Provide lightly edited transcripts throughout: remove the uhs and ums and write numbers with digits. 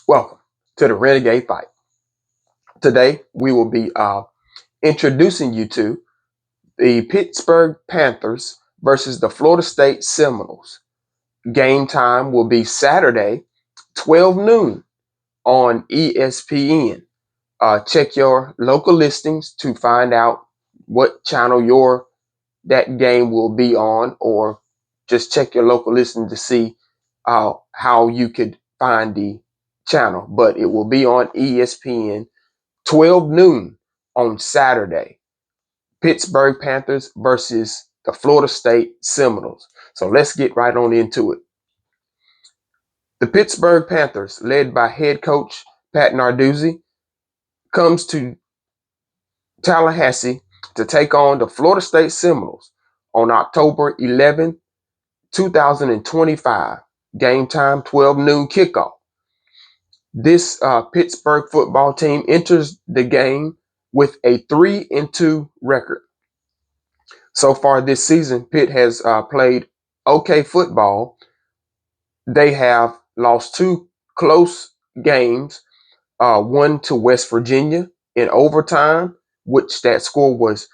Welcome to the Renegade Fight. Today, we will be introducing you to the Pittsburgh Panthers versus the Florida State Seminoles. Game time will be Saturday, 12 noon on ESPN. Check your local listings to find out what channel that game will be on, or just check your local listing to see how you could find the channel. But it will be on ESPN 12 noon on Saturday. Pittsburgh Panthers versus the Florida State Seminoles. So let's get right on into it. The Pittsburgh Panthers, led by head coach Pat Narduzzi, comes to Tallahassee to take on the Florida State Seminoles on October 11, 2025. Game time, 12 noon kickoff. This Pittsburgh football team enters the game with a 3-2 record. So far this season, Pitt has played okay football. They have lost two close games, one to West Virginia in overtime, which that score was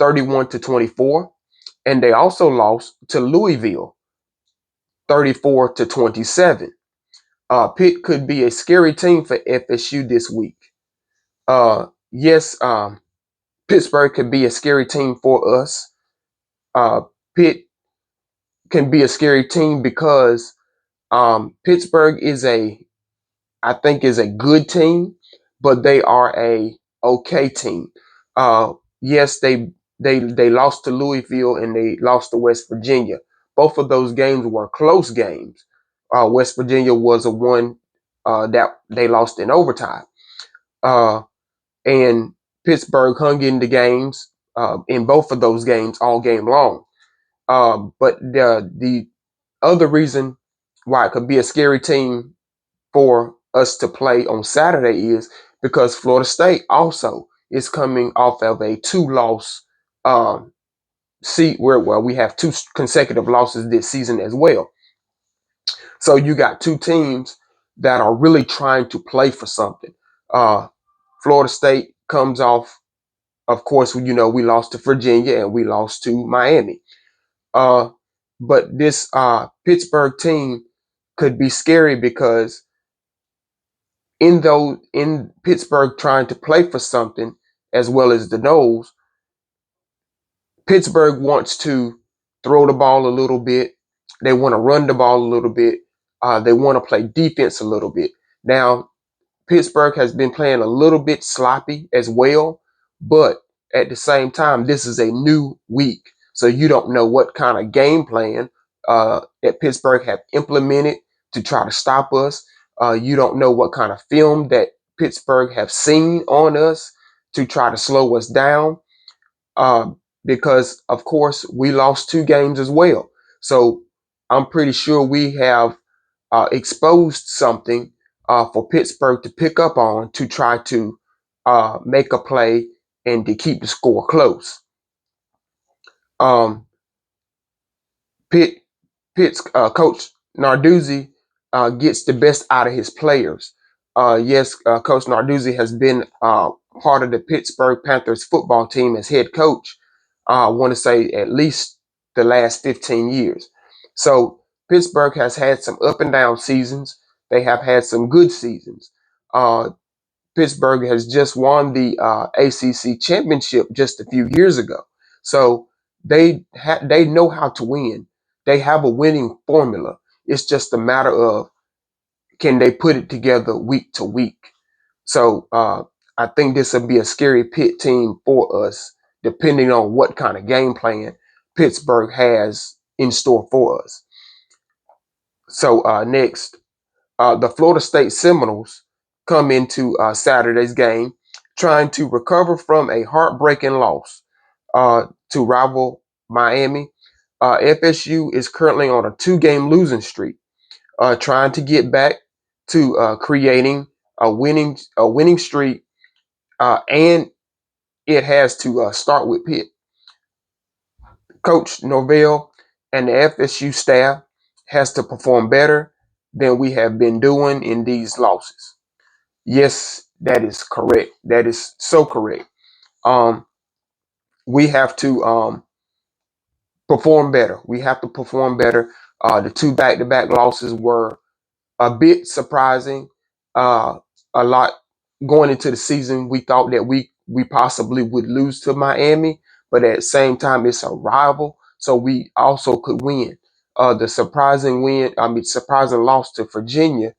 31-24. And they also lost to Louisville, 34-27. Pitt could be a scary team for FSU this week. Yes, Pittsburgh could be a scary team for us. Pitt can be a scary team because Pittsburgh I think is a good team, but they are a okay team. Yes, they lost to Louisville and they lost to West Virginia. Both of those games were close games. West Virginia was a one that they lost in overtime, and Pittsburgh hung in the games in both of those games all game long. But the other reason why it could be a scary team for us to play on Saturday is because Florida State also is coming off of a two-loss where we have two consecutive losses this season as well. So you got two teams that are really trying to play for something. Florida State comes off, of course, we lost to Virginia and we lost to Miami. But this Pittsburgh team could be scary because in Pittsburgh trying to play for something, as well as the Noles, Pittsburgh wants to throw the ball a little bit. They want to run the ball a little bit. They want to play defense a little bit. Now, Pittsburgh has been playing a little bit sloppy as well, but at the same time, this is a new week. So you don't know what kind of game plan that Pittsburgh have implemented to try to stop us. You don't know what kind of film that Pittsburgh have seen on us to try to slow us down. Because, of course, we lost two games as well. So I'm pretty sure we have exposed something for Pittsburgh to pick up on to try to make a play and to keep the score close. Um, Pitt's coach Narduzzi gets the best out of his players. Yes, Coach Narduzzi has been part of the Pittsburgh Panthers football team as head coach. I want to say at least the last 15 years. So Pittsburgh has had some up and down seasons. They have had some good seasons. Pittsburgh has just won the ACC championship just a few years ago. So they know how to win. They have a winning formula. It's just a matter of can they put it together week to week. So I think this will be a scary Pitt team for us, depending on what kind of game plan Pittsburgh has in store for us. So next, the Florida State Seminoles come into Saturday's game trying to recover from a heartbreaking loss to rival Miami. FSU is currently on a 2-game losing streak, trying to get back to creating a winning streak, and it has to start with Pitt. Coach Norvell and the FSU staff has to perform better than we have been doing in these losses. Yes, that is correct. That is so correct. Um, we have to perform better. We have to perform better. The two back-to-back losses were a bit surprising. Uh, a lot going into the season, we thought that we possibly would lose to Miami, but at the same time, it's a rival, so we also could win. The surprising win, I mean, surprising loss to Virginia.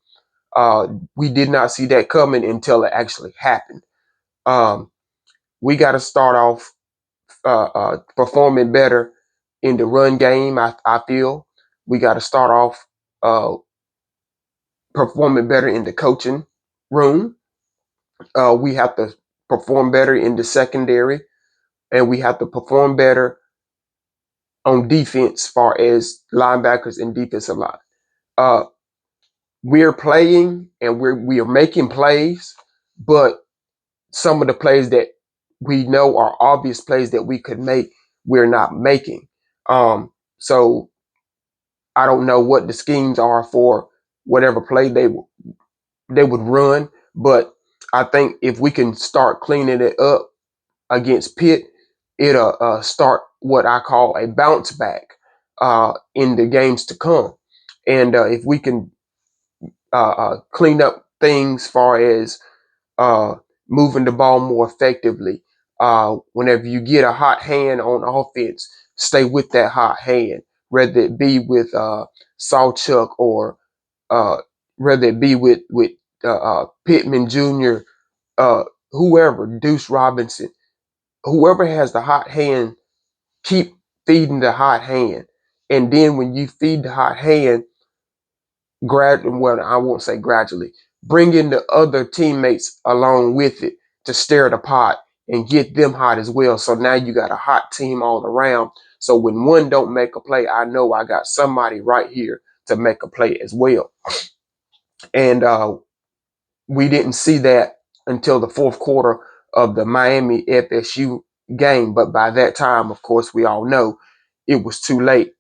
We did not see that coming until it actually happened. Um, we got to start off performing better in the run game. I feel we got to start off uh, performing better in the coaching room. We have to perform better in the secondary, and we have to perform better on defense, far as linebackers and defensive line. Uh, we're playing and we are making plays, but some of the plays that we know are obvious plays that we could make, we're not making. So I don't know what the schemes are for whatever play they would run, but I think if we can start cleaning it up against Pitt, it'll start what I call a bounce back in the games to come. And if we can clean up things far as uh, moving the ball more effectively, whenever you get a hot hand on offense, stay with that hot hand, whether it be with Sawchuk or uh, whether it be with Pittman Jr., whoever, Deuce Robinson, whoever has the hot hand, keep feeding the hot hand. And then when you feed the hot hand, well, I won't say gradually, bring in the other teammates along with it to stir the pot and get them hot as well. So now you got a hot team all around. So when one don't make a play, I know I got somebody right here to make a play as well. And we didn't see that until the fourth quarter of the Miami FSU game. But by that time, of course, we all know it was too late.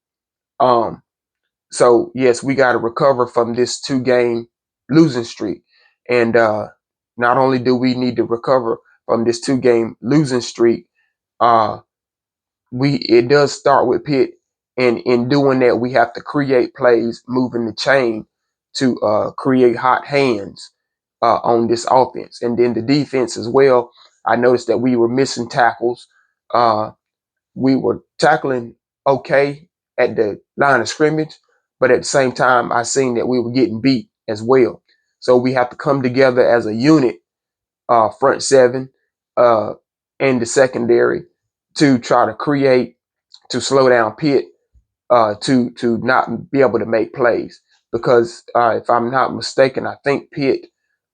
Um, so yes, we got to recover from this 2-game losing streak, and not only do we need to recover from this 2-game losing streak, uh, it does start with Pitt, and in doing that, we have to create plays, moving the chain to create hot hands on this offense, and then the defense as well. I noticed that we were missing tackles. Uh, we were tackling okay at the line of scrimmage, but at the same time, I seen that we were getting beat as well. So we have to come together as a unit, front seven, and the secondary, to try to create, to slow down Pitt, to not be able to make plays. Because if I'm not mistaken, I think Pitt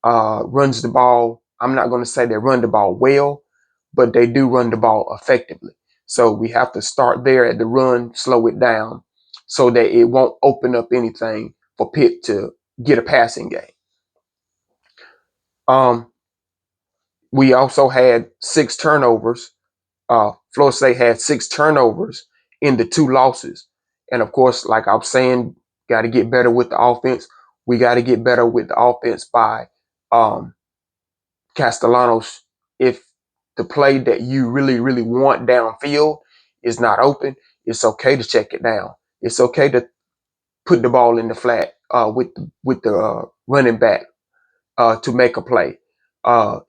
runs the ball. I'm not going to say they run the ball well, but they do run the ball effectively. So we have to start there at the run, slow it down, so that it won't open up anything for Pitt to get a passing game. Um, we also had 6 turnovers. Florida State had 6 turnovers in the 2 losses. And of course, like I was saying, got to get better with the offense. We got to get better with the offense by um, Castellanos. If the play that you really, really want downfield is not open, it's okay to check it down. It's okay to put the ball in the flat with the running back to make a play.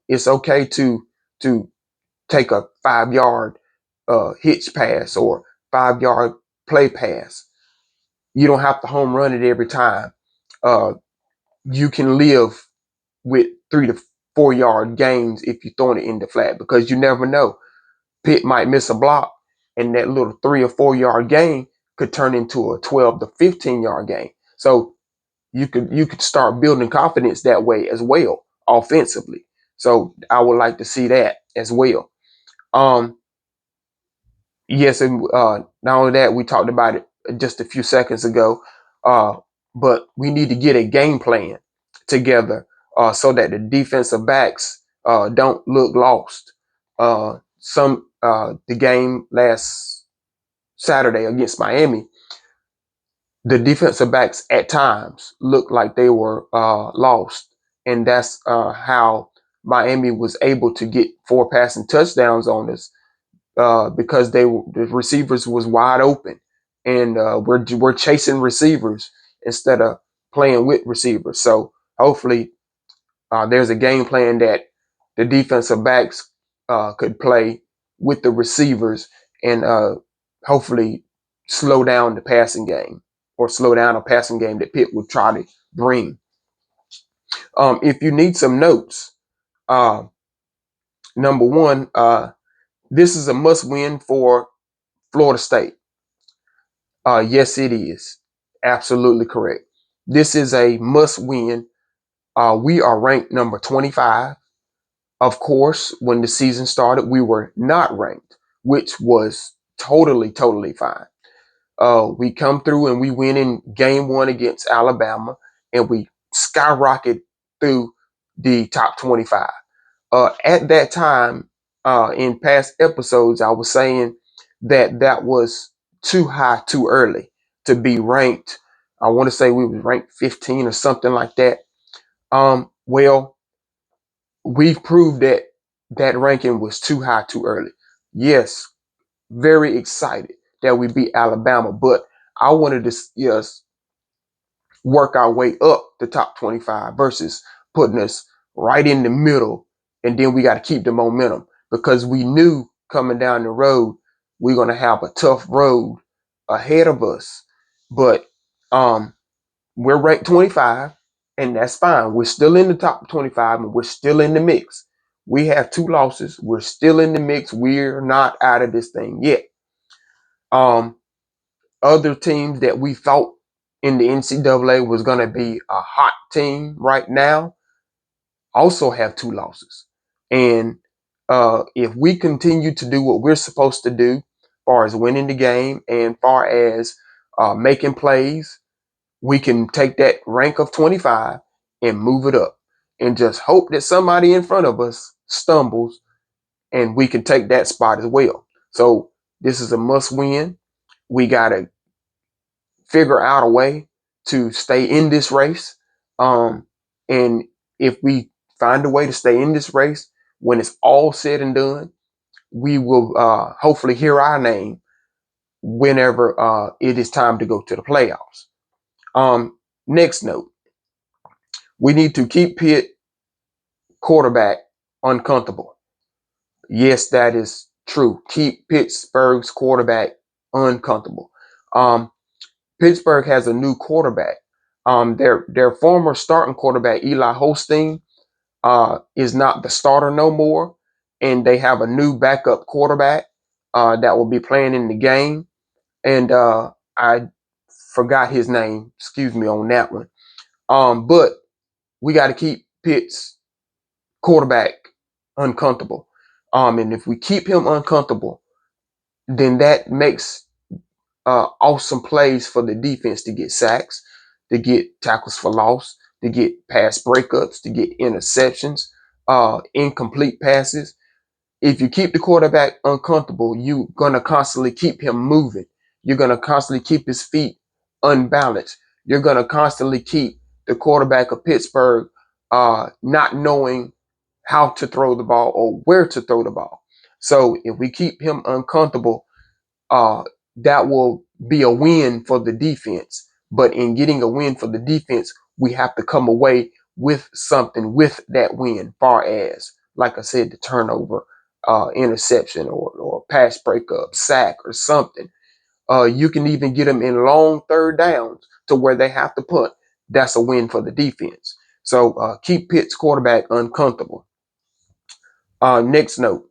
It's okay to take a 5-yard hitch pass or 5-yard play pass. You don't have to home run it every time. Uh, you can live with 3 to 4 yard gains if you're throwing it in the flat, because you never know. Pitt might miss a block, and that little 3 or 4 yard gain could turn into a 12 to 15 yard gain. So you could start building confidence that way as well, offensively. So I would like to see that as well. Um, Yes, and not only that, we talked about it just a few seconds ago, uh, but we need to get a game plan together so that the defensive backs don't look lost. The game last Saturday against Miami, the defensive backs at times looked like they were lost, and that's how Miami was able to get 4 passing touchdowns on us because the receivers was wide open, and we're chasing receivers instead of playing with receivers. So hopefully there's a game plan that the defensive backs could play with the receivers and hopefully slow down the passing game or slow down a passing game that Pitt would try to bring. If you need some notes, uh, number one, this is a must win for Florida State. Yes, it is. Absolutely correct. This is a must win. We are ranked number 25. Of course, when the season started, we were not ranked, which was totally fine. We come through and we win in game 1 against Alabama, and we skyrocket through the top 25. At that time, in past episodes, I was saying that that was too high, too early to be ranked. I want to say we were ranked 15 or something like that. Well, we've proved that that ranking was too high, too early. Yes, very excited that we beat Alabama, but I wanted to yes, work our way up the top 25 versus putting us right in the middle. And then we got to keep the momentum because we knew coming down the road, we're going to have a tough road ahead of us. But um, we're ranked 25, and that's fine. We're still in the top 25, and we're still in the mix. We have 2 losses. We're still in the mix. We're not out of this thing yet. Um, Other teams that we thought in the NCAA was going to be a hot team right now also have 2 losses. And if we continue to do what we're supposed to do, as far as winning the game and far as making plays, we can take that rank of 25 and move it up and just hope that somebody in front of us stumbles and we can take that spot as well. So this is a must win. We got to figure out a way to stay in this race. And if we find a way to stay in this race, when it's all said and done, we will hopefully hear our name whenever it is time to go to the playoffs. Next note, we need to keep Pitt quarterback uncomfortable. Yes, that is true. Keep Pittsburgh's quarterback uncomfortable. Um, Pittsburgh has a new quarterback. Their former starting quarterback Eli Holstein is not the starter no more, and they have a new backup quarterback that will be playing in the game. And I forgot his name. Excuse me on that one. But we got to keep Pitt's quarterback uncomfortable. And if we keep him uncomfortable, then that makes awesome plays for the defense to get sacks, to get tackles for loss, to get pass breakups, to get interceptions, incomplete passes. If you keep the quarterback uncomfortable, you're going to constantly keep him moving. You're going to constantly keep his feet unbalanced. You're going to constantly keep the quarterback of Pittsburgh not knowing how to throw the ball or where to throw the ball. So if we keep him uncomfortable, uh, that will be a win for the defense. But in getting a win for the defense, we have to come away with something with that win, far as, like I said, the turnover, interception, or pass breakup, sack, or something. You can even get them in long third downs to where they have to punt. That's a win for the defense. So keep Pitt's quarterback uncomfortable. Next note,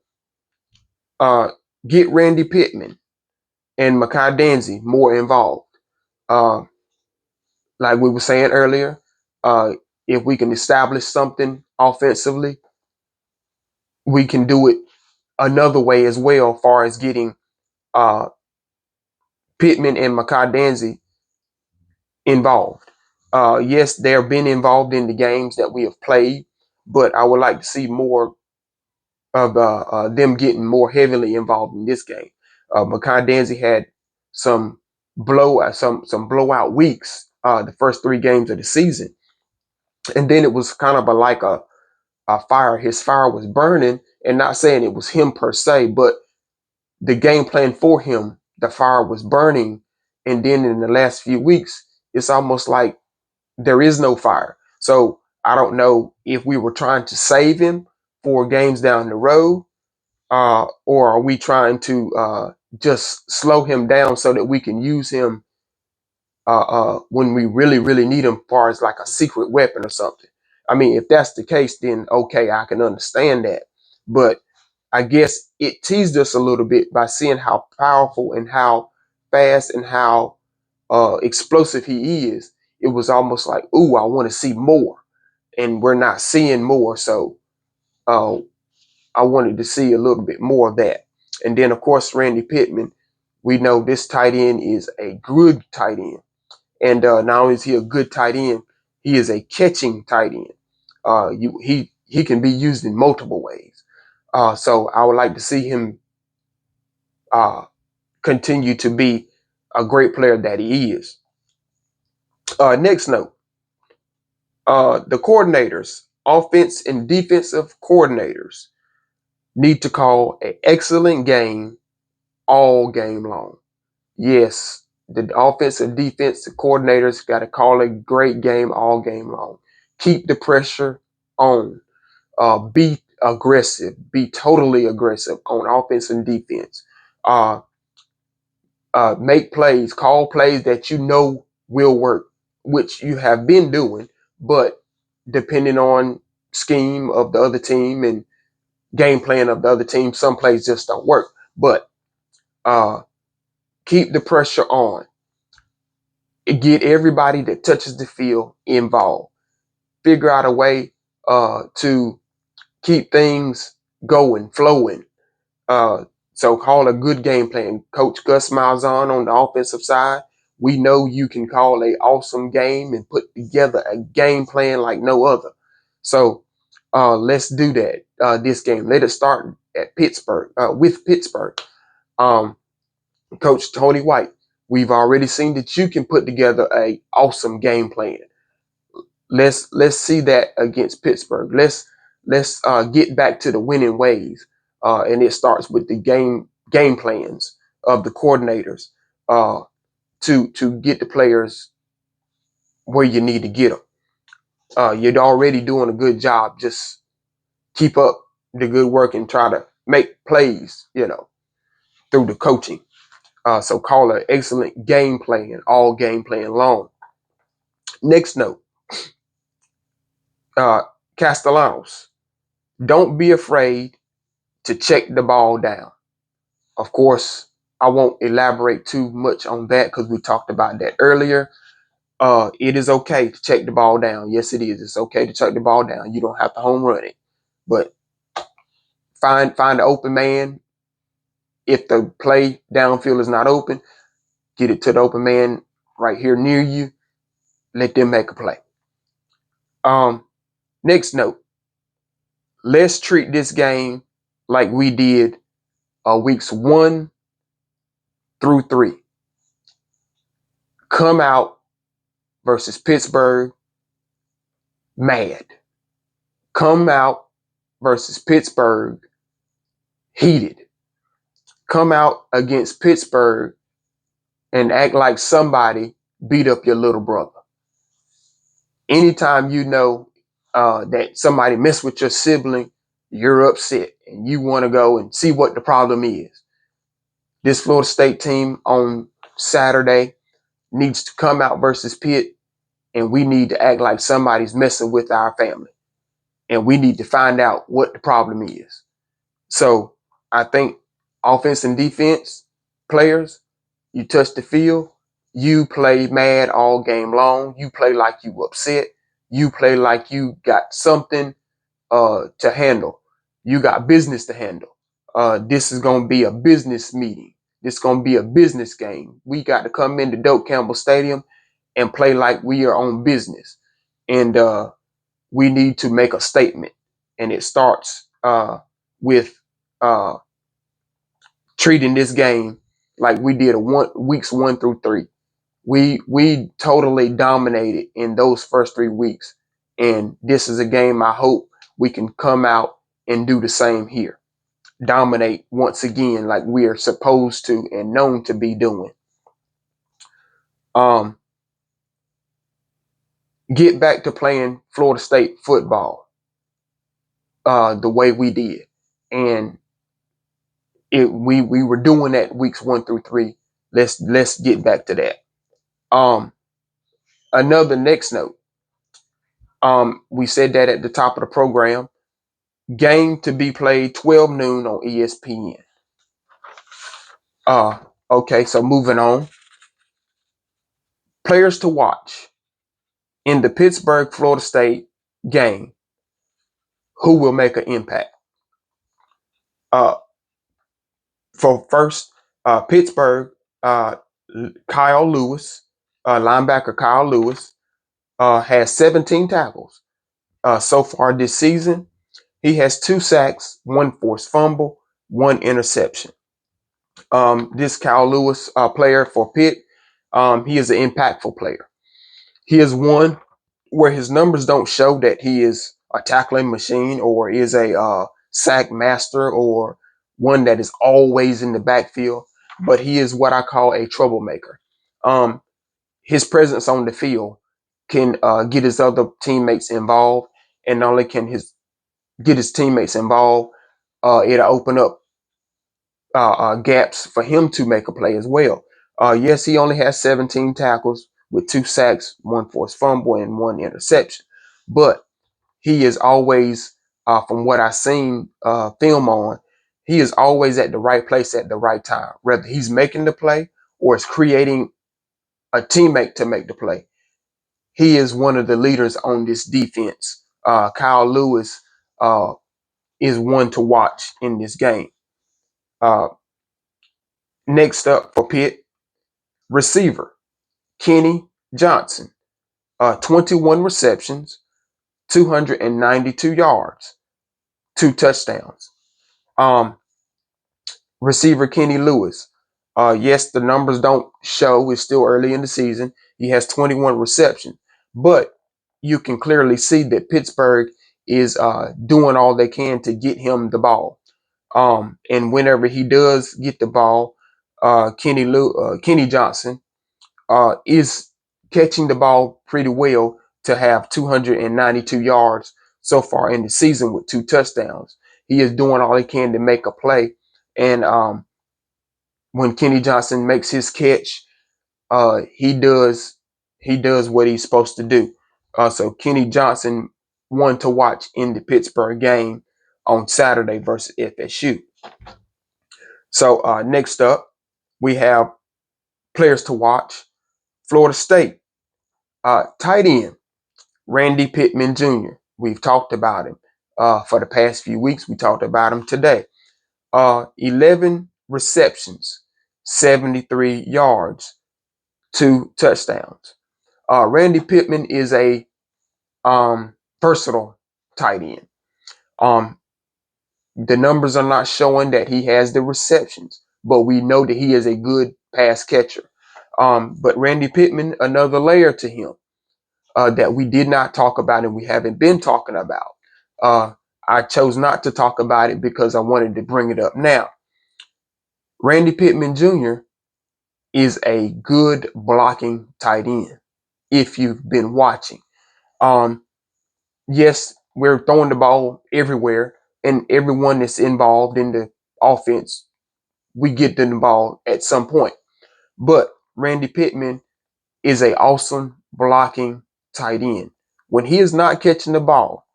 uh, get Randy Pittman and Makai Danzy more involved. Uh, like we were saying earlier, if we can establish something offensively, we can do it another way as well, as far as getting uh, Pittman and Makai Danzy involved. Yes, they've been involved in the games that we have played, but I would like to see more of them getting more heavily involved in this game. Makai Danzy had some some blowout weeks, the first 3 games of the season, and then it was kind of like a fire. His fire was burning, and not saying it was him per se, but the game plan for him, the fire was burning, and then in the last few weeks, it's almost like there is no fire. So I don't know if we were trying to save him for games down the road, or are we trying to just slow him down so that we can use him when we really, really need him, as far as like a secret weapon or something. I mean, if that's the case, then okay, I can understand that. But I guess it teased us a little bit by seeing how powerful and how fast and how explosive he is. It was almost like, ooh, I want to see more, and we're not seeing more. So uh, I wanted to see a little bit more of that. And then, of course, Randy Pittman. We know this tight end is a good tight end. And not only is he a good tight end, he is a catching tight end. He can be used in multiple ways. So I would like to see him uh, continue to be a great player that he is. Next note, the coordinators, offense and defensive coordinators, need to call an excellent game all game long. Yes, the offensive defensive coordinators got to call a great game all game long. Keep the pressure on. Be aggressive. Be totally aggressive on offense and defense. Uh, make plays. Call plays that you know will work, which you have been doing, but depending on scheme of the other team and game plan of the other team, some plays just don't work. But uh, keep the pressure on. Get everybody that touches the field involved. Figure out a way to keep things going, flowing. Uh, so call a good game plan. Coach Gus Malzahn on the offensive side, we know you can call a awesome game and put together a game plan like no other. So let's do that this game. Let it start at Pittsburgh, with Pittsburgh. Um, Coach Tony White, we've already seen that you can put together a awesome game plan. Let's see that against Pittsburgh. Let's get back to the winning ways, and it starts with the game plans of the coordinators uh, to get the players where you need to get them. You're already doing a good job. Just keep up the good work and try to make plays. Through the coaching. So call an excellent game plan, all game plan long. Next note, uh, Castellanos. Don't be afraid to check the ball down. Of course, I won't elaborate too much on that because we talked about that earlier. It is okay to check the ball down. Yes, it is. It's okay to check the ball down. You don't have to home run it, but find an open man. If the play downfield is not open, get it to the open man right here near you. Let them make a play. Next note, let's treat this game like we did weeks 1 through 3. Come out versus Pittsburgh mad. Come out versus Pittsburgh heated. Come out against Pittsburgh and act like somebody beat up your little brother. Anytime you know that somebody messed with your sibling, you're upset and you want to go and see what the problem is. This Florida State team on Saturday needs to come out versus Pitt, and we need to act like somebody's messing with our family. And we need to find out what the problem is. So I think offense and defense players, you touch the field, you play mad all game long. You play like you upset. You play like you got something to handle. You got business to handle. This is going to be a business meeting. This is going to be a business game. We got to come into Doak Campbell Stadium and play like we are on business. And we need to make a statement. And it starts with uh, treating this game like we did weeks 1 through 3. We totally dominated in those first 3 weeks. And this is a game I hope we can come out and do the same here. Dominate once again like we are supposed to and known to be doing. Um, get back to playing Florida State football the way we did. And we were doing that weeks 1 through 3. Let's get back to that. Another next note. We said that at the top of the program. Game to be played 12 noon on ESPN. Okay, so moving on. Players to watch in the Pittsburgh Florida State game. Who will make an impact? Uh, for first, Pittsburgh, Kyle Lewis, linebacker Kyle Lewis, has 17 tackles so far this season. He has 2 sacks, 1 forced fumble, 1 interception. This Kyle Lewis player for Pitt, he is an impactful player. He is one where his numbers don't show that he is a tackling machine or is a sack master or one that is always in the backfield, but he is what I call a troublemaker. His presence on the field can get his other teammates involved, and not only can get his teammates involved, it'll open up gaps for him to make a play as well. Yes, he only has 17 tackles with 2 sacks, 1 forced fumble, and 1 interception. But he is always, from what I've seen film on, he is always at the right place at the right time. Whether he's making the play or is creating a teammate to make the play. He is one of the leaders on this defense. Kyle Lewis is one to watch in this game. Next up for Pitt, receiver Kenny Johnson, 21 receptions, 292 yards, 2 touchdowns. Receiver Kenny Lewis. Yes, the numbers don't show. It's still early in the season. He has 21 receptions, but you can clearly see that Pittsburgh is doing all they can to get him the ball. And whenever he does get the ball, Kenny Johnson is catching the ball pretty well to have 292 yards so far in the season with 2 touchdowns. He is doing all he can to make a play. And when Kenny Johnson makes his catch, he does what he's supposed to do. So Kenny Johnson, one to watch in the Pittsburgh game on Saturday versus FSU. So next up, we have players to watch. Florida State, tight end, Randy Pittman Jr. We've talked about him for the past few weeks. We talked about him today. 11 receptions, 73 yards, 2 touchdowns. Randy Pittman is a versatile tight end. The numbers are not showing that he has the receptions, but we know that he is a good pass catcher. But Randy Pittman, another layer to him that we did not talk about and we haven't been talking about. I chose not to talk about it because I wanted to bring it up now. Randy Pittman Jr. is a good blocking tight end if you've been watching. Yes, we're throwing the ball everywhere, and everyone that's involved in the offense, we get the ball at some point. But Randy Pittman is an awesome blocking tight end. When he is not catching the ball,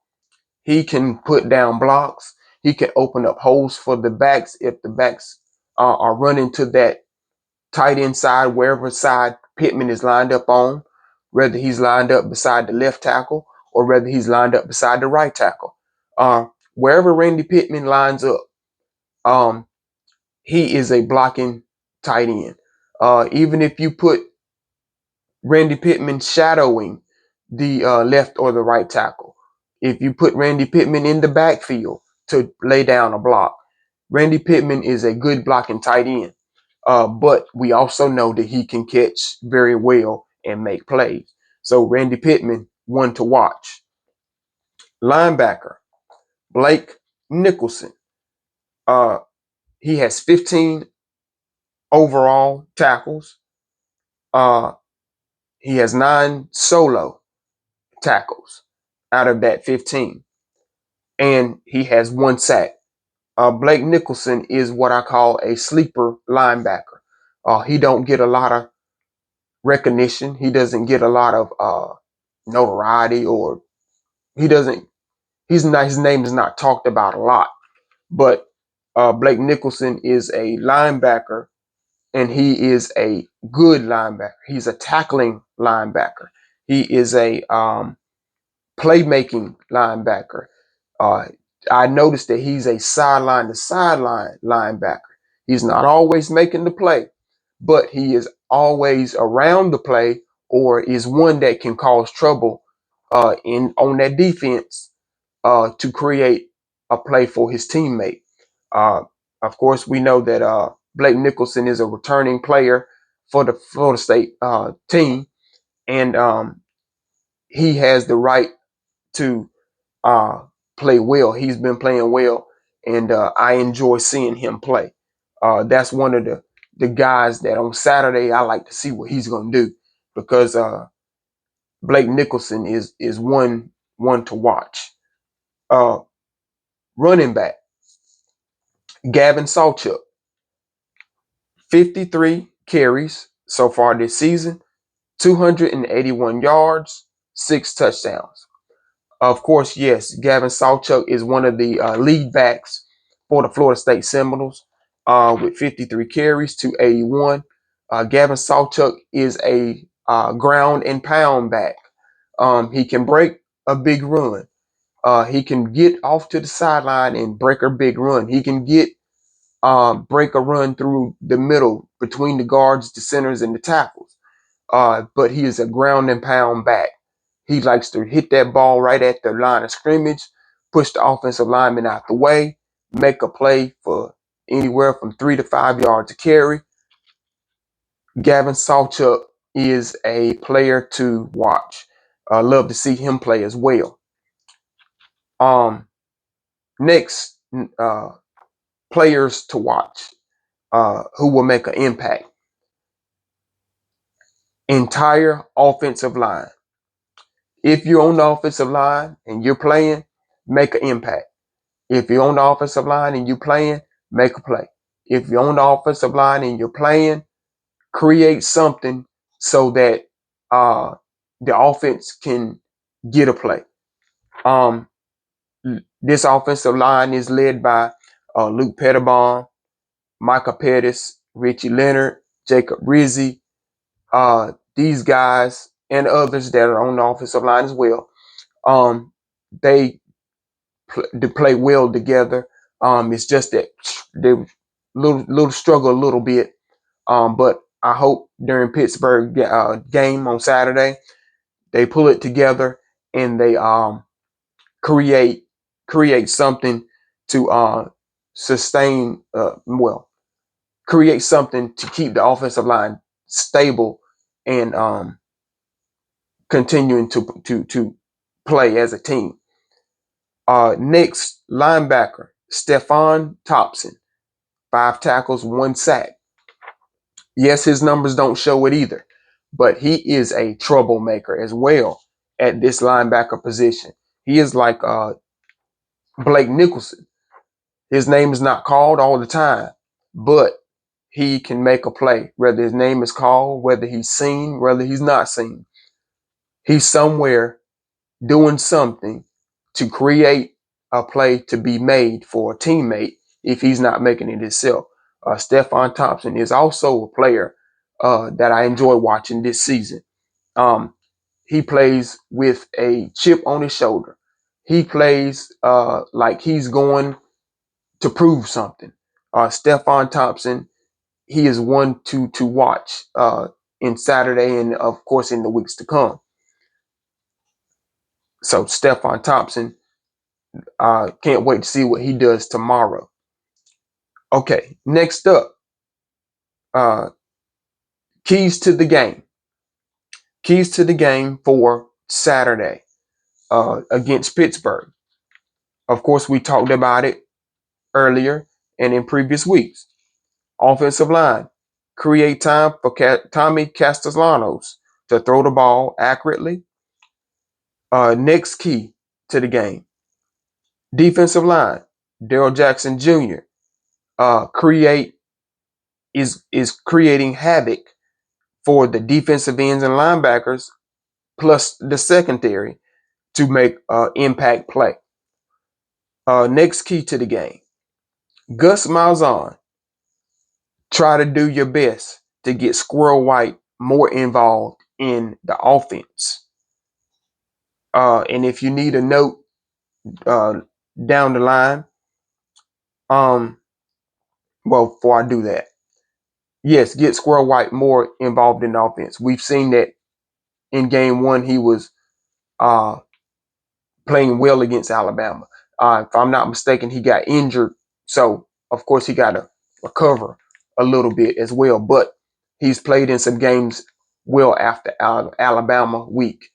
he can put down blocks. He can open up holes for the backs if the backs are running to that tight end side, wherever side Pittman is lined up on, whether he's lined up beside the left tackle or whether he's lined up beside the right tackle. Wherever Randy Pittman lines up, he is a blocking tight end. Even if you put Randy Pittman shadowing the left or the right tackle, if you put Randy Pittman in the backfield to lay down a block, Randy Pittman is a good blocking tight end. But we also know that he can catch very well and make plays. So Randy Pittman, one to watch. Linebacker, Blake Nicholson. Uh, he has 15 overall tackles. Uh, he has 9 solo tackles out of that 15. And he has 1 sack. Blake Nicholson is what I call a sleeper linebacker. He don't get a lot of recognition. He doesn't get a lot of notoriety, or he doesn't. He's not. His name is not talked about a lot. But Blake Nicholson is a linebacker, and he is a good linebacker. He's a tackling linebacker. He is a playmaking linebacker. Uh, I noticed that he's a sideline to sideline linebacker. He's not always making the play, but he is always around the play, or is one that can cause trouble in on that defense to create a play for his teammate. Uh, of course, we know that Blake Nicholson is a returning player for the Florida State team, and he has the right to uh, play well. He's been playing well, and I enjoy seeing him play. That's one of the guys that on Saturday I like to see what he's going to do, because Blake Nicholson is one to watch. Uh, Running back Gavin Sawchuk, 53 carries so far this season, 281 yards, 6 touchdowns. Of course, yes, Gavin Sawchuk is one of the lead backs for the Florida State Seminoles with 53 carries, 281. Gavin Sawchuk is a ground and pound back. He can break a big run. He can get off to the sideline and break a big run. He can break a run through the middle between the guards, the centers, and the tackles. But he is a ground and pound back. He likes to hit that ball right at the line of scrimmage, push the offensive lineman out the way, make a play for anywhere from 3 to 5 yards to carry. Gavin Sawchuk is a player to watch. I love to see him play as well. Next, players to watch who will make an impact. Entire offensive line. If you're on the offensive line and you're playing, make an impact. If you're on the offensive line and you're playing, make a play. If you're on the offensive line and you're playing, create something so that the offense can get a play. This offensive line is led by Luke Pettibon, Micah Pettis, Richie Leonard, Jacob Rizzi, these guys and others that are on the offensive line as well. They play well together. It's just that they little struggle a little bit. But I hope during Pittsburgh game on Saturday they pull it together and they create something to sustain. Create something to keep the offensive line stable and continuing to play as a team. Next, linebacker Stephon Thompson, 5 tackles, 1 sack. Yes, his numbers don't show it either, but he is a troublemaker as well at this linebacker position. He is like Blake Nicholson. His name is not called all the time, but he can make a play, whether his name is called, whether he's seen, whether he's not seen. He's somewhere doing something to create a play to be made for a teammate if he's not making it himself. Stephon Thompson is also a player that I enjoy watching this season. He plays with a chip on his shoulder. He plays like he's going to prove something. Stephon Thompson, he is one to watch in Saturday and of course in the weeks to come. So Stephon Thompson, can't wait to see what he does tomorrow. Okay, next up, Uh, keys to the game. Keys to the game for Saturday against Pittsburgh. Of course, we talked about it earlier and in previous weeks. Offensive line. Create time for Tommy Castellanos to throw the ball accurately. Next key to the game. Defensive line. Daryl Jackson Jr. Create is creating havoc for the defensive ends and linebackers, plus the secondary, to make impact play. Next key to the game. Gus Malzahn. Try to do your best to get Squirrel White more involved in the offense. And if you need a note down the line, well, before I do that, yes, get Squirrel White more involved in the offense. We've seen that in game one, he was uh, playing well against Alabama. If I'm not mistaken, he got injured. So, of course, he got to recover a little bit as well. But he's played in some games well after Alabama week.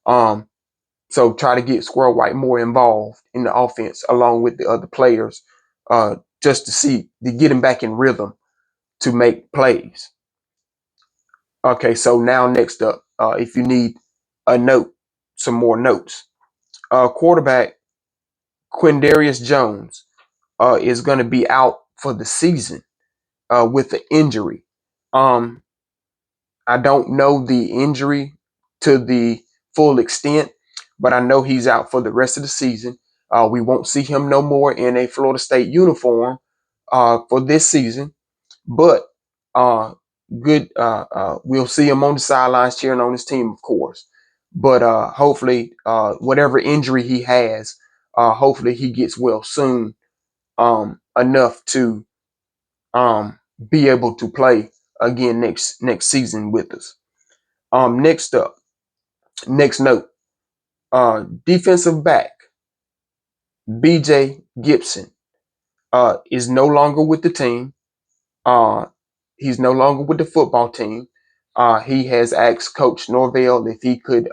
So try to get Squirrel White more involved in the offense along with the other players just to get him back in rhythm to make plays. Okay, so now next up, if you need a note, some more notes. Quarterback Quindarius Jones is going to be out for the season with the injury. I don't know the injury to the full extent, but I know he's out for the rest of the season. We won't see him no more in a Florida State uniform for this season, but good. We'll see him on the sidelines cheering on his team, of course. But hopefully, whatever injury he has, hopefully he gets well soon, enough to be able to play again next season with us. Next up, next note, defensive back BJ Gibson is no longer with the team. Uh, he's no longer with the football team. He has asked Coach Norvell if he could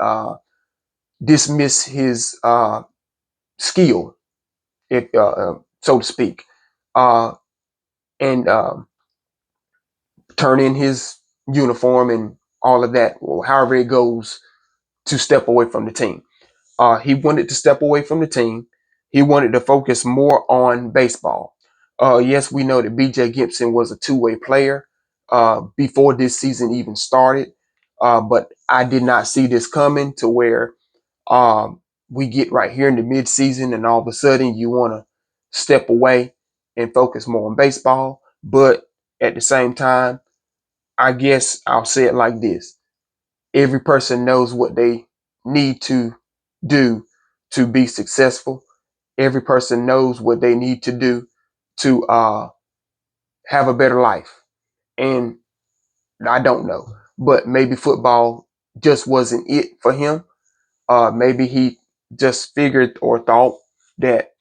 dismiss his skill, if so to speak, uh, and turn in his uniform and all of that, or however it goes, to step away from the team. He wanted to step away from the team. He wanted to focus more on baseball. Yes, we know that BJ Gibson was a two-way player before this season even started, but I did not see this coming to where we get right here in the mid-season and all of a sudden you want to step away and focus more on baseball. But at the same time, I guess I'll say it like this. Every person knows what they need to do to be successful. Every person knows what they need to do to have a better life. And I don't know, but maybe football just wasn't it for him. Maybe he just figured or thought that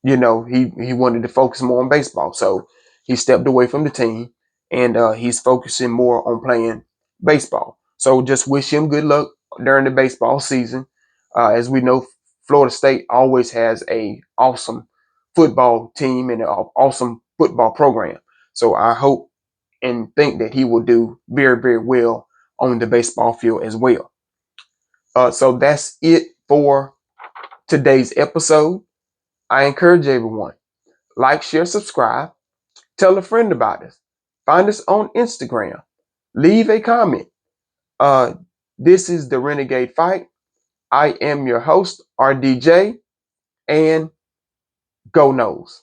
he wanted to focus more on baseball, so he stepped away from the team and he's focusing more on playing baseball. So just wish him good luck during the baseball season. As we know, Florida State always has a awesome football team and an awesome football program. So I hope and think that he will do very, very well on the baseball field as well. So that's it for today's episode. I encourage everyone, like, share, subscribe, tell a friend about us, find us on Instagram, leave a comment. Uh, this is the Renegade Fight. I am your host, RDJ, and go Noles.